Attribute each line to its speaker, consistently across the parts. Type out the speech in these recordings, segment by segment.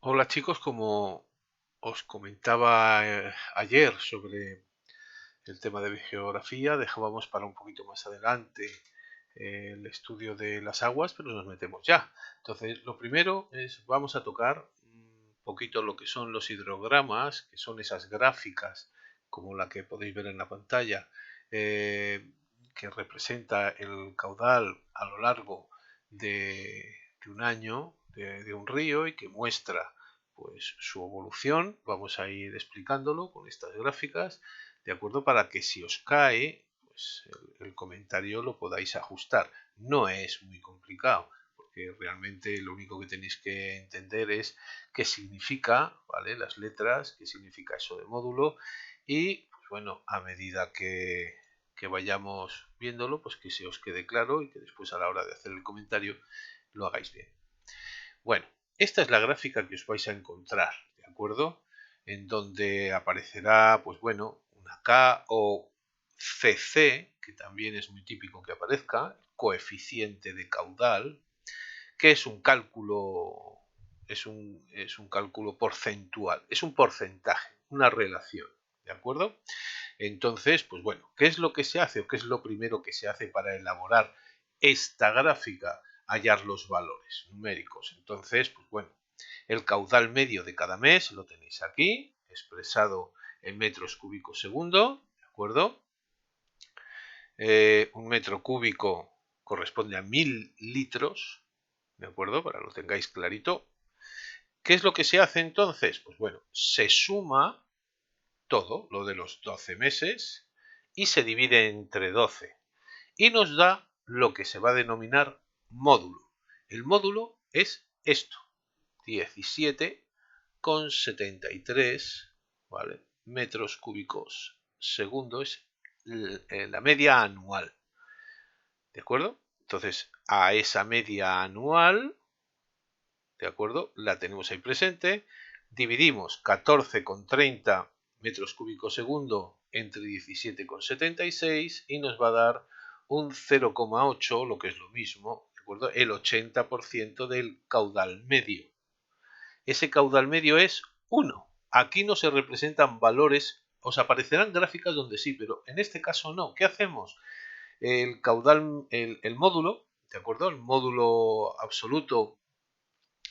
Speaker 1: Hola chicos, como os comentaba ayer sobre el tema de geografía, dejábamos para un poquito más adelante el estudio de las aguas, pero nos metemos ya. Entonces, lo primero es, vamos a tocar un poquito lo que son los hidrogramas, que son esas gráficas, como la que podéis ver en la pantalla, eh, que representa el caudal a lo largo de un año de un río y que muestra pues su evolución. Vamos a ir explicándolo con estas gráficas, de acuerdo, para que si os cae, pues el comentario lo podáis ajustar. No es muy complicado, porque realmente lo único que tenéis que entender es qué significa, ¿vale? Las letras, qué significa eso de módulo y, pues bueno, a medida que vayamos viéndolo, pues que se os quede claro y que después a la hora de hacer el comentario lo hagáis bien. Bueno, esta es la gráfica que os vais a encontrar, ¿de acuerdo? En donde aparecerá, pues bueno, una K o CC, que también es muy típico que aparezca, coeficiente de caudal, que es un cálculo, es un cálculo porcentual, es un porcentaje, una relación, ¿de acuerdo? Entonces, pues bueno, ¿qué es lo que se hace o qué es lo primero que se hace para elaborar esta gráfica? Hallar los valores numéricos. Entonces, pues bueno, el caudal medio de cada mes lo tenéis aquí, expresado en metros cúbicos segundo, ¿de acuerdo? Un metro cúbico corresponde a 1000 litros, ¿de acuerdo? Para que lo tengáis clarito. ¿Qué es lo que se hace entonces? Pues bueno, se suma todo lo de los 12 meses y se divide entre 12 y nos da lo que se va a denominar módulo. El módulo es esto, 17,73, ¿vale? Metros cúbicos segundo, es la media anual, ¿de acuerdo? Entonces, a esa media anual, ¿de acuerdo? La tenemos ahí presente, dividimos 14,30 metros cúbicos segundo entre 17,76 y nos va a dar un 0,8, lo que es lo mismo, ¿de acuerdo? El 80% del caudal medio. Ese caudal medio es 1. Aquí no se representan valores, os aparecerán gráficas donde sí, pero en este caso no. ¿Qué hacemos? El caudal, el módulo, ¿de acuerdo? El módulo absoluto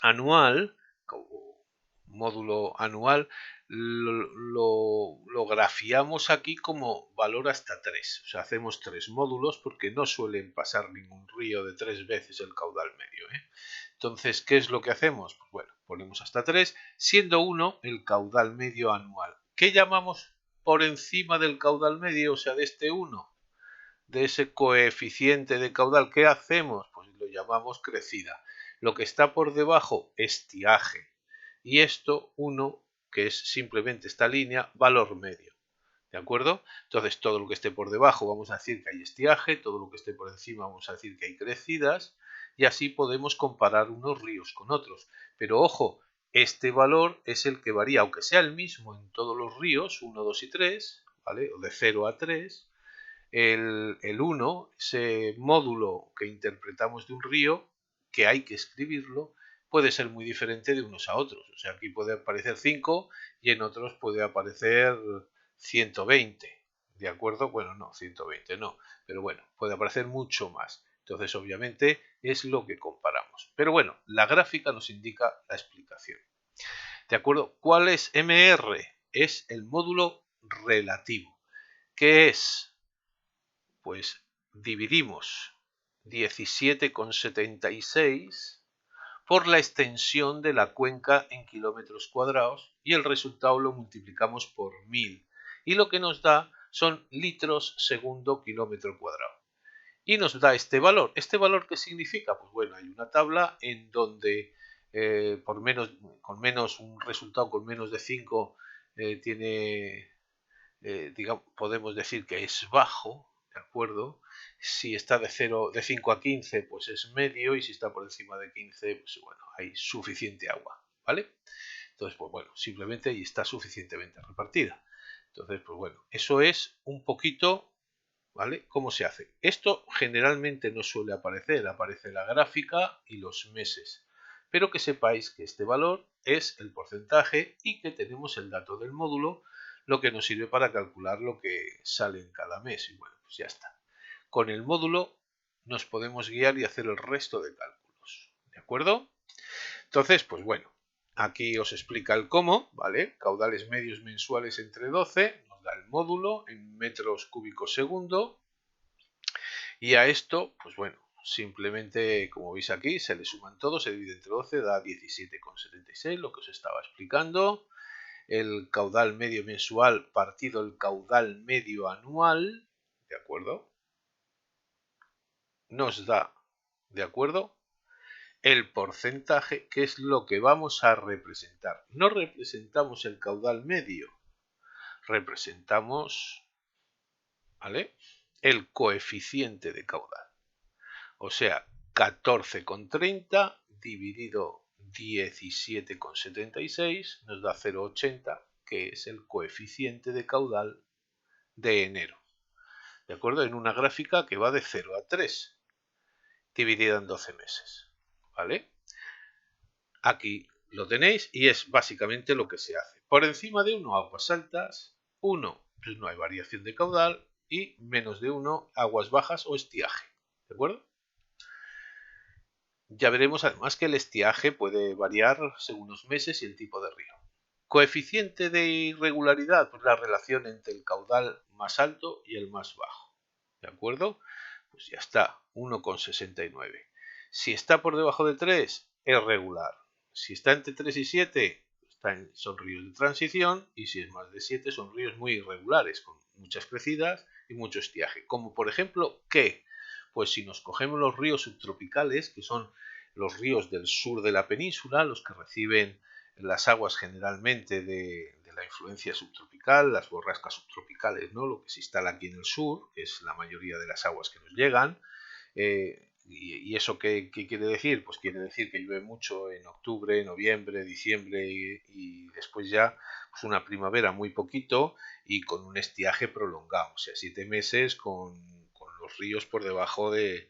Speaker 1: anual, como módulo anual, lo grafiamos aquí como valor hasta 3. O sea, hacemos 3 módulos porque no suelen pasar ningún río de 3 veces el caudal medio, ¿eh? Entonces, ¿qué es lo que hacemos? Pues bueno, ponemos hasta 3, siendo 1 el caudal medio anual. ¿Qué llamamos por encima del caudal medio? O sea, de este 1, de ese coeficiente de caudal. ¿Qué hacemos? Pues lo llamamos crecida. Lo que está por debajo, estiaje. Y esto, 1, que es simplemente esta línea, valor medio. ¿De acuerdo? Entonces, todo lo que esté por debajo vamos a decir que hay estiaje, todo lo que esté por encima vamos a decir que hay crecidas, y así podemos comparar unos ríos con otros. Pero ojo, este valor es el que varía, aunque sea el mismo en todos los ríos, 1, 2 y 3, ¿vale? O de 0 a 3, el 1, ese módulo que interpretamos de un río, que hay que escribirlo, puede ser muy diferente de unos a otros. O sea, aquí puede aparecer 5 y en otros puede aparecer 120. ¿De acuerdo? Bueno, no, 120 no, pero bueno, puede aparecer mucho más. Entonces, obviamente, es lo que comparamos. Pero bueno, la gráfica nos indica la explicación. ¿De acuerdo? ¿Cuál es MR? Es el módulo relativo. ¿Qué es? Pues dividimos 17,76 por la extensión de la cuenca en kilómetros cuadrados y el resultado lo multiplicamos por 1000 y lo que nos da son litros segundo kilómetro cuadrado. Y nos da este valor. ¿Este valor qué significa? Pues bueno, hay una tabla en donde con menos un resultado con menos de 5 tiene digamos, podemos decir que es bajo, ¿de acuerdo? Si está de 0, de 5 a 15, pues es medio, y si está por encima de 15, pues bueno, hay suficiente agua, ¿vale? Entonces, pues bueno, simplemente ahí está suficientemente repartida. Entonces, pues bueno, eso es un poquito, ¿vale? ¿Cómo se hace? Esto generalmente no suele aparecer, aparece la gráfica y los meses. pero que sepáis que este valor es el porcentaje y que tenemos el dato del módulo, lo que nos sirve para calcular lo que sale en cada mes. Y bueno, pues ya está. Con el módulo nos podemos guiar y hacer el resto de cálculos. ¿De acuerdo? Entonces, pues bueno, aquí os explica el cómo, ¿vale? Caudales medios mensuales entre 12, nos da el módulo en metros cúbicos segundo. Y a esto, pues bueno, simplemente, como veis aquí, se le suman todos, se divide entre 12, da 17,76, lo que os estaba explicando. El caudal medio mensual partido el caudal medio anual, ¿de acuerdo? Nos da, ¿de acuerdo? El porcentaje, que es lo que vamos a representar. No representamos el caudal medio, representamos, ¿vale?, el coeficiente de caudal. O sea, 14,30 dividido 17,76 nos da 0,80, que es el coeficiente de caudal de enero. ¿De acuerdo? En una gráfica que va de 0 a 3, dividida en 12 meses. ¿Vale? Aquí lo tenéis y es básicamente lo que se hace. Por encima de 1, aguas altas, 1, pues no hay variación de caudal, y menos de 1, aguas bajas o estiaje. ¿De acuerdo? Ya veremos además que el estiaje puede variar según los meses y el tipo de río. Coeficiente de irregularidad, pues la relación entre el caudal más alto y el más bajo. ¿De acuerdo? Pues ya está, 1,69. Si está por debajo de 3, es regular. Si está entre 3 y 7, son ríos de transición, y si es más de 7, son ríos muy irregulares, con muchas crecidas y mucho estiaje. Como por ejemplo, ¿qué? Pues si nos cogemos los ríos subtropicales, que son los ríos del sur de la península, los que reciben las aguas generalmente de la influencia subtropical, las borrascas subtropicales, ¿no? Lo que se instala aquí en el sur, que es la mayoría de las aguas que nos llegan. ¿Y eso qué quiere decir? Pues quiere decir que llueve mucho en octubre, noviembre, diciembre y después ya pues una primavera muy poquito y con un estiaje prolongado, o sea, 7 meses con los ríos por debajo de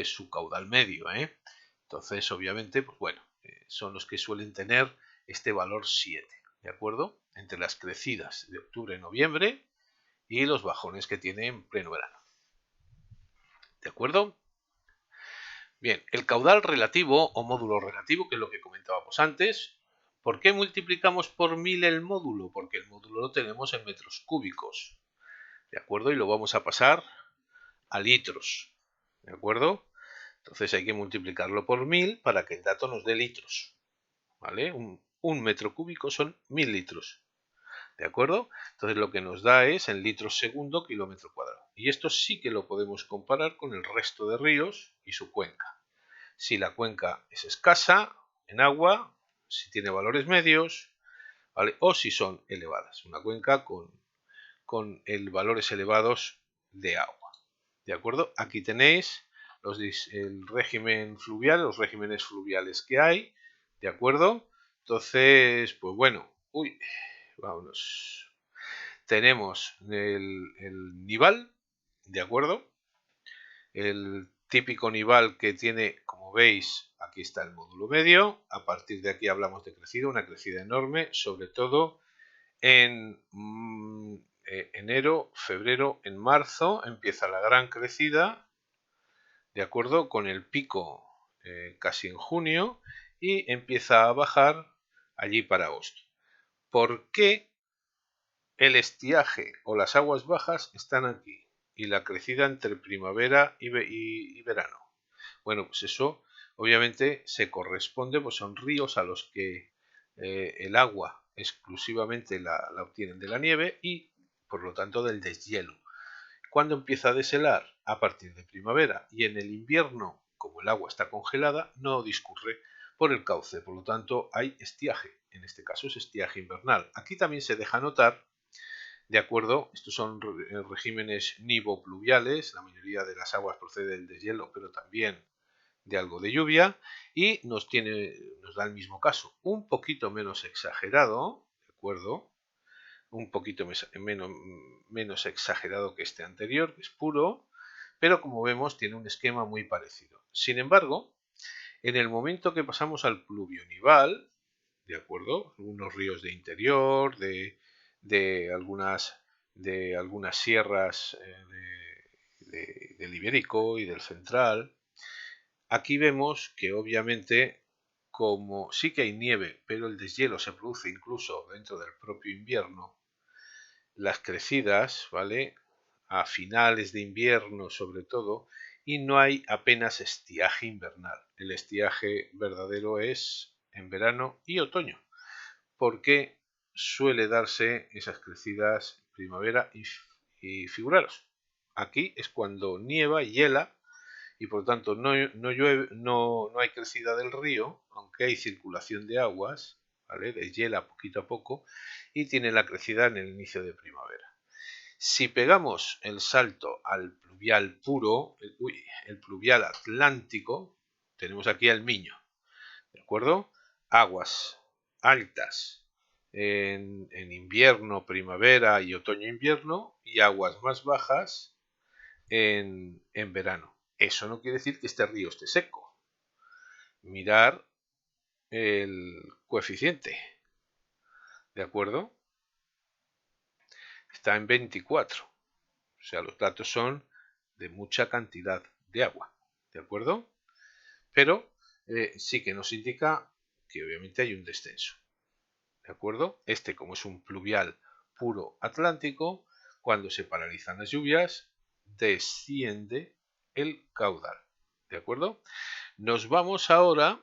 Speaker 1: su caudal medio, ¿eh? Entonces, obviamente, pues bueno, son los que suelen tener este valor 7, ¿de acuerdo? Entre las crecidas de octubre y noviembre y los bajones que tiene en pleno verano. ¿De acuerdo? Bien, el caudal relativo o módulo relativo, que es lo que comentábamos antes. ¿Por qué multiplicamos por 1000 el módulo? Porque el módulo lo tenemos en metros cúbicos, ¿de acuerdo? Y lo vamos a pasar a litros, ¿de acuerdo? Entonces hay que multiplicarlo por 1000 para que el dato nos dé litros, ¿vale? Un metro cúbico son 1000 litros, ¿de acuerdo? Entonces lo que nos da es en litros segundo kilómetro cuadrado. Y esto sí que lo podemos comparar con el resto de ríos y su cuenca. Si la cuenca es escasa en agua, si tiene valores medios, ¿vale?, o si son elevadas. Una cuenca con valores elevados de agua. ¿De acuerdo? Aquí tenéis el régimen fluvial, los regímenes fluviales que hay. ¿De acuerdo? Entonces, pues bueno, vámonos. Tenemos el nival, ¿de acuerdo? El típico nival que tiene, como veis, aquí está el módulo medio. A partir de aquí hablamos de crecida, una crecida enorme, sobre todo en enero, febrero, en marzo empieza la gran crecida, de acuerdo, con el pico casi en junio, y empieza a bajar allí para agosto. ¿Por qué el estiaje o las aguas bajas están aquí y la crecida entre primavera y verano? Bueno, pues eso obviamente se corresponde, pues son ríos a los que el agua exclusivamente la obtienen de la nieve y por lo tanto del deshielo. ¿Cuándo empieza a deshelar? A partir de primavera, y en el invierno, como el agua está congelada, no discurre por el cauce, por lo tanto hay estiaje, en este caso es estiaje invernal. Aquí también se deja notar, de acuerdo, estos son regímenes nivopluviales, la mayoría de las aguas procede del deshielo, pero también de algo de lluvia, y nos da el mismo caso, un poquito menos exagerado, ¿de acuerdo? Un poquito menos exagerado que este anterior, que es puro, pero como vemos tiene un esquema muy parecido. Sin embargo, En el momento que pasamos al pluvionival, ¿de acuerdo? Unos ríos de interior, de algunas, de algunas sierras del Ibérico y del Central. Aquí vemos que obviamente, como sí que hay nieve, pero el deshielo se produce incluso dentro del propio invierno, las crecidas, ¿vale? A finales de invierno sobre todo, y no hay apenas estiaje invernal. El estiaje verdadero es en verano y otoño, porque suele darse esas crecidas primavera y figuraros. Aquí es cuando nieva, hiela, y por lo tanto no llueve, no hay crecida del río, aunque hay circulación de aguas, ¿vale? Deshiela poquito a poco y tiene la crecida en el inicio de primavera. Si pegamos el salto al pluvial puro, el pluvial atlántico, tenemos aquí al Miño, ¿de acuerdo? Aguas altas en invierno, primavera y otoño-invierno, y aguas más bajas en verano. Eso no quiere decir que este río esté seco. Mirar el coeficiente, ¿de acuerdo? Está en 24. O sea, los datos son de mucha cantidad de agua, ¿de acuerdo? Pero sí que nos indica que obviamente hay un descenso, ¿de acuerdo? Este, como es un pluvial puro atlántico, cuando se paralizan las lluvias, desciende el caudal, ¿de acuerdo? Nos vamos ahora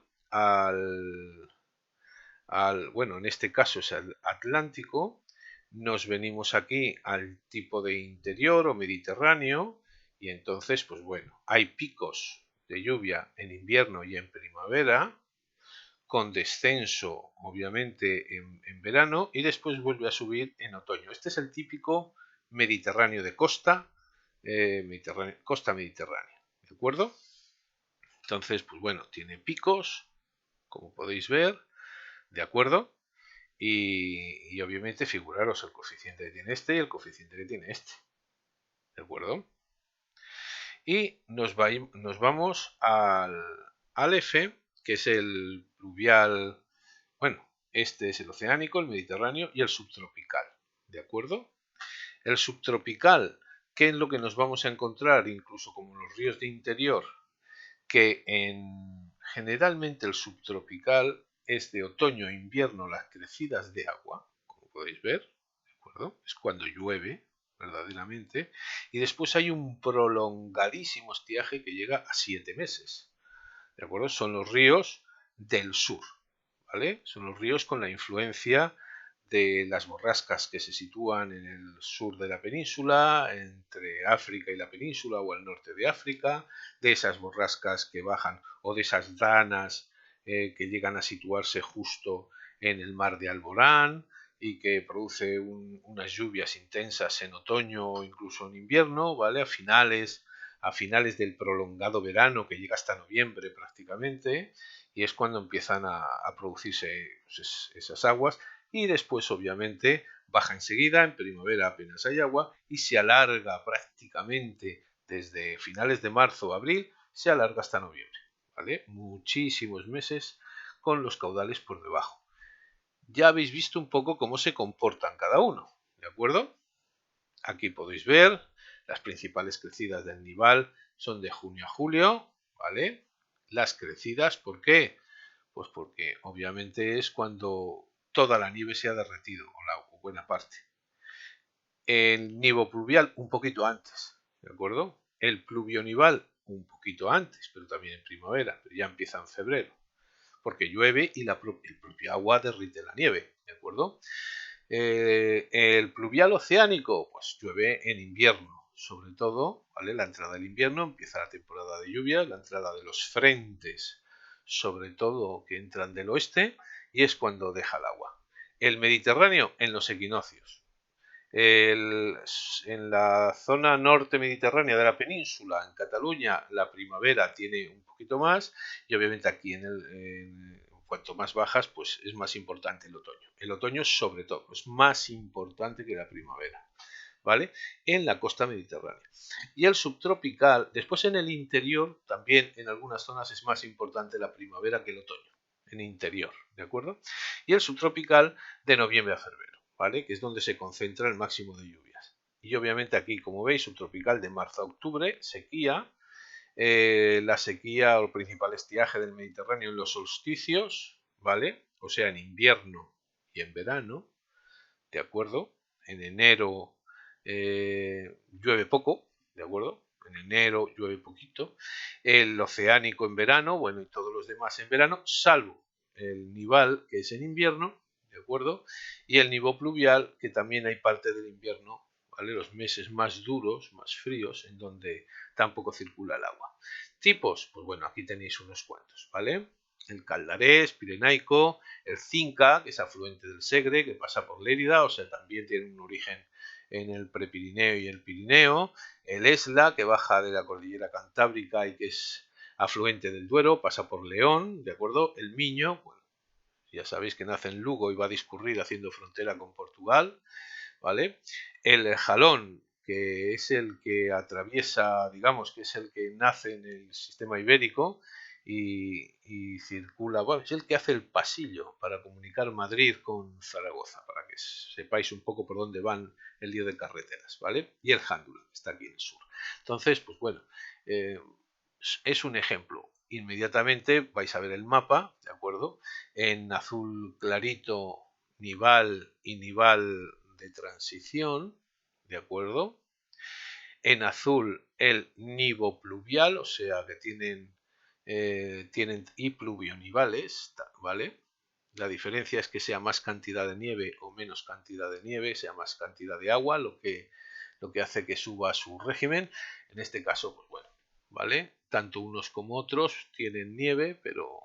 Speaker 1: bueno, en este caso es el Atlántico, nos venimos aquí al tipo de interior o mediterráneo, y entonces, pues bueno, hay picos de lluvia en invierno y en primavera, con descenso obviamente en verano, y después vuelve a subir en otoño. Este es el típico Mediterráneo de costa, costa mediterránea, ¿de acuerdo? Entonces, pues bueno, tiene picos, como podéis ver, ¿de acuerdo? Y obviamente figuraros el coeficiente que tiene este y el coeficiente que tiene este, ¿de acuerdo? Y nos vamos al F, que es el pluvial, bueno, este es el oceánico, el mediterráneo y el subtropical, ¿de acuerdo? El subtropical, ¿qué es lo que nos vamos a encontrar? Incluso como los ríos de interior, que generalmente el subtropical es de otoño e invierno las crecidas de agua, como podéis ver, ¿de acuerdo? Es cuando llueve verdaderamente, y después hay un prolongadísimo estiaje que llega a 7 meses, ¿de acuerdo? Son los ríos del sur, ¿vale? Son los ríos con la influencia de las borrascas que se sitúan en el sur de la península, entre África y la península o al norte de África, de esas borrascas que bajan o de esas danas que llegan a situarse justo en el mar de Alborán y que produce unas lluvias intensas en otoño o incluso en invierno, ¿vale? A finales del prolongado verano que llega hasta noviembre prácticamente, y es cuando empiezan a producirse pues, esas aguas, y después obviamente baja enseguida, en primavera apenas hay agua y se alarga prácticamente desde finales de marzo o abril, se alarga hasta noviembre, ¿vale? Muchísimos meses con los caudales por debajo. Ya habéis visto un poco cómo se comportan cada uno, ¿de acuerdo? Aquí podéis ver las principales crecidas del nival son de junio a julio, ¿vale? Las crecidas, ¿por qué? Pues porque obviamente es cuando toda la nieve se ha derretido, o buena parte. El nivo pluvial un poquito antes, ¿de acuerdo? El pluvionival un poquito antes, pero también en primavera, pero ya empieza en febrero, porque llueve y el propio agua derrite la nieve, ¿de acuerdo? El pluvial oceánico, pues llueve en invierno, sobre todo, ¿vale? La entrada del invierno, empieza la temporada de lluvias, la entrada de los frentes, sobre todo que entran del oeste, y es cuando deja el agua. El Mediterráneo en los equinoccios. En la zona norte mediterránea de la península, en Cataluña, la primavera tiene un poquito más, y obviamente aquí cuanto más bajas, pues es más importante el otoño. El otoño sobre todo es más importante que la primavera, ¿vale? En la costa mediterránea. Y el subtropical, después en el interior, también en algunas zonas es más importante la primavera que el otoño, en interior, ¿de acuerdo? Y el subtropical de noviembre a febrero, ¿vale? Que es donde se concentra el máximo de lluvias. Y obviamente aquí, como veis, subtropical de marzo a octubre, sequía. La sequía o el principal estiaje del Mediterráneo en los solsticios, ¿vale? O sea, en invierno y en verano, ¿de acuerdo? En enero llueve poco, ¿de acuerdo? En enero llueve poquito. El oceánico en verano, bueno, y todos los demás en verano, salvo el nival, que es en invierno, ¿de acuerdo? Y el nivo pluvial, que también hay parte del invierno, ¿vale? Los meses más duros, más fríos, en donde tampoco circula el agua. Tipos, pues bueno, aquí tenéis unos cuantos, ¿vale? El caldarés, pirenaico, el Cinca, que es afluente del Segre, que pasa por Lérida, o sea, también tiene un origen en el Prepirineo y el Pirineo, el Esla, que baja de la cordillera Cantábrica y que es afluente del Duero, pasa por León, ¿de acuerdo? El Miño, bueno, ya sabéis que nace en Lugo y va a discurrir haciendo frontera con Portugal, ¿vale? El Jalón, que es el que atraviesa, digamos, que es el que nace en el sistema ibérico y circula, bueno, es el que hace el pasillo para comunicar Madrid con Zaragoza, para que sepáis un poco por dónde van el lío de carreteras, ¿vale? Y el Jándula, que está aquí en el sur. Entonces, pues bueno, es un ejemplo. Inmediatamente vais a ver el mapa, ¿de acuerdo? En azul clarito, nival y nival de transición, ¿de acuerdo? En azul el nivo pluvial, o sea que tienen y pluvionivales, ¿vale? La diferencia es que sea más cantidad de nieve o menos cantidad de nieve, sea más cantidad de agua, lo que hace que suba su régimen. En este caso, pues bueno, ¿vale? Tanto unos como otros tienen nieve, pero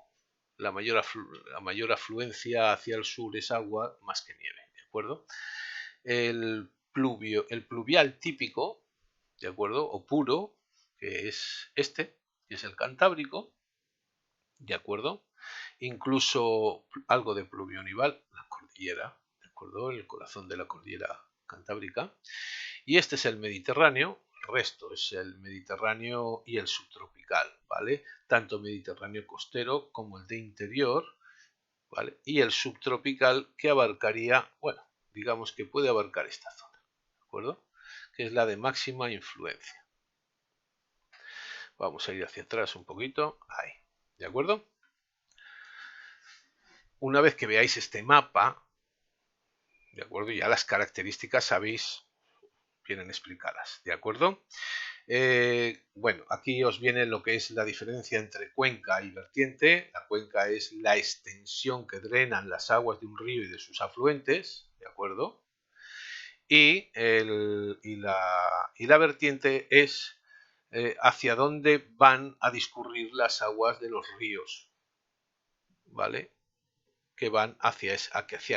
Speaker 1: la mayor afluencia hacia el sur es agua más que nieve, ¿de acuerdo? El pluvial típico, ¿de acuerdo? O puro, que es este, que es el Cantábrico, ¿de acuerdo? Incluso algo de pluvionival, la cordillera, ¿de acuerdo? El corazón de la cordillera Cantábrica. Y este es el Mediterráneo, el resto es el Mediterráneo y el subtropical, ¿vale? Tanto Mediterráneo costero como el de interior, ¿vale? Y el subtropical que abarcaría, bueno, digamos que puede abarcar esta zona, ¿de acuerdo? Que es la de máxima influencia. Vamos a ir hacia atrás un poquito, ahí, ¿de acuerdo? Una vez que veáis este mapa, ¿de acuerdo? Ya las características sabéis, vienen explicadas, ¿de acuerdo? Bueno, aquí os viene lo que es la diferencia entre cuenca y vertiente. La cuenca es la extensión que drenan las aguas de un río y de sus afluentes, ¿de acuerdo? Y la vertiente es hacia dónde van a discurrir las aguas de los ríos, ¿vale? Que van hacia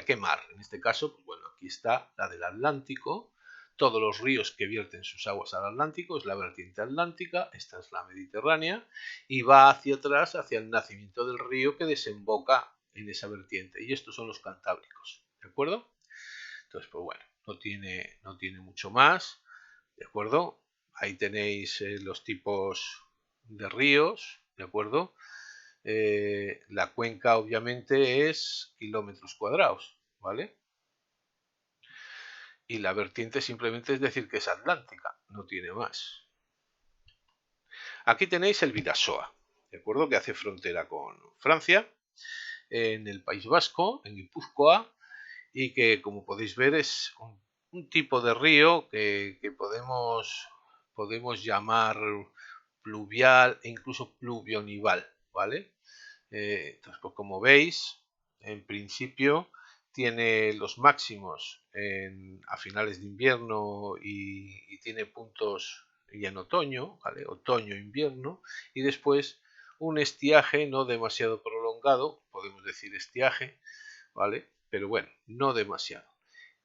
Speaker 1: qué mar. En este caso, pues bueno, aquí está la del Atlántico. Todos los ríos que vierten sus aguas al Atlántico es la vertiente atlántica, esta es la mediterránea, y va hacia atrás, hacia el nacimiento del río que desemboca en esa vertiente. Y estos son los cantábricos, ¿de acuerdo? Entonces, pues bueno, no tiene mucho más, ¿de acuerdo? Ahí tenéis los tipos de ríos, ¿de acuerdo? La cuenca obviamente es kilómetros cuadrados, ¿vale? Y la vertiente simplemente es decir que es atlántica, no tiene más. Aquí tenéis el Bidasoa, ¿de acuerdo? Que hace frontera con Francia, en el País Vasco, en Guipúzcoa, y que como podéis ver es un tipo de río que podemos llamar pluvial e incluso pluvionival, ¿vale? Entonces, pues como veis, en principio tiene los máximos a finales de invierno y tiene puntos y en otoño, ¿vale? Otoño, invierno, y después un estiaje no demasiado prolongado, podemos decir estiaje, ¿vale? Pero bueno, no demasiado.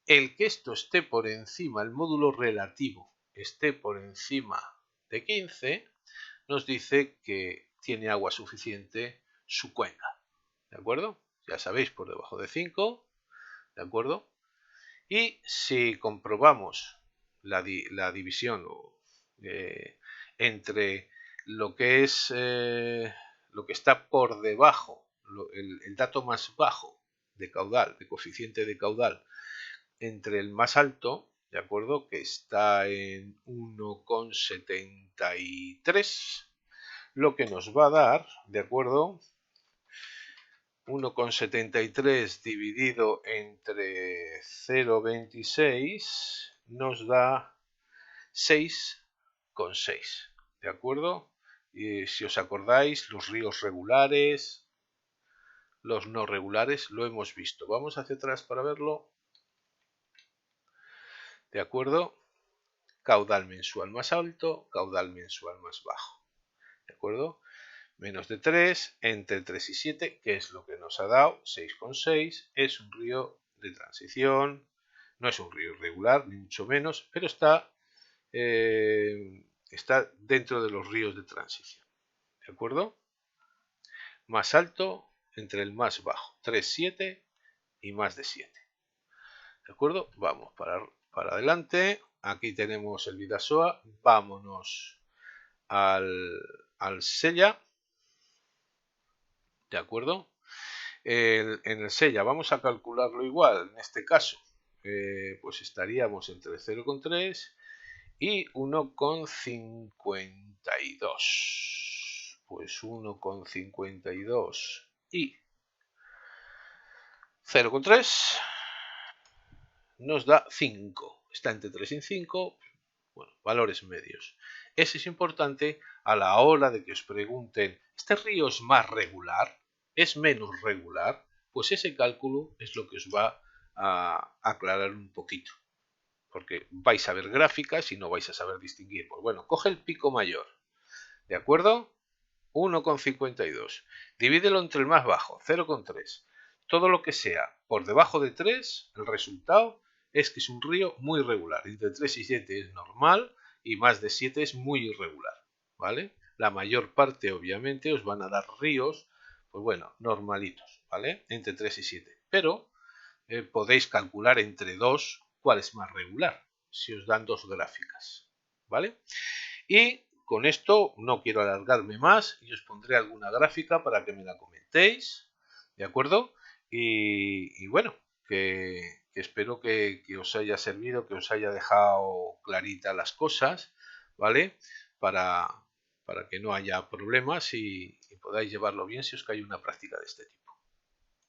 Speaker 1: El que esto esté por encima, el módulo relativo esté por encima de 15, nos dice que tiene agua suficiente su cuenca, ¿de acuerdo? Ya sabéis, por debajo de 5, ¿de acuerdo? Y si comprobamos la división entre lo que es lo que está por debajo, el dato más bajo de caudal, de coeficiente de caudal, entre el más alto, ¿de acuerdo? Que está en 1,73, lo que nos va a dar, ¿de acuerdo? 1,73 dividido entre 0,26 nos da 6,6, ¿de acuerdo? Y si os acordáis, los ríos regulares, los no regulares, lo hemos visto. Vamos hacia atrás para verlo. ¿De acuerdo? Caudal mensual más alto, caudal mensual más bajo. ¿De acuerdo? Menos de 3, entre 3 y 7, que es lo que nos ha dado, 6,6, es un río de transición, no es un río irregular, ni mucho menos, pero está dentro de los ríos de transición. ¿De acuerdo? Más alto entre el más bajo, 3, 7 y más de 7. ¿De acuerdo? Vamos para adelante. Aquí tenemos el Bidasoa. Vámonos al Sella. ¿De acuerdo? En el Sella vamos a calcularlo igual. En este caso, pues estaríamos entre 0,3 y 1,52. Pues 1,52 y 0,3 nos da 5. Está entre 3 y 5. Bueno, valores medios. Ese es importante a la hora de que os pregunten, ¿este río es más regular? ¿Es menos regular? Pues ese cálculo es lo que os va a aclarar un poquito. Porque vais a ver gráficas y no vais a saber distinguir. Pues bueno, coge el pico mayor. ¿De acuerdo? 1,52. Divídelo entre el más bajo, 0,3. Todo lo que sea por debajo de 3, el resultado es que es un río muy regular. Entre 3 y 7 es normal y más de 7 es muy irregular. ¿Vale? La mayor parte, obviamente, os van a dar ríos, pues bueno, normalitos, ¿vale? Entre 3 y 7. Pero podéis calcular entre 2 cuál es más regular, si os dan dos gráficas. ¿Vale? Y con esto no quiero alargarme más y os pondré alguna gráfica para que me la comentéis, ¿de acuerdo? Y bueno, que espero que os haya servido, que os haya dejado claritas las cosas, ¿vale? Para que no haya problemas y podáis llevarlo bien si os cae una práctica de este tipo.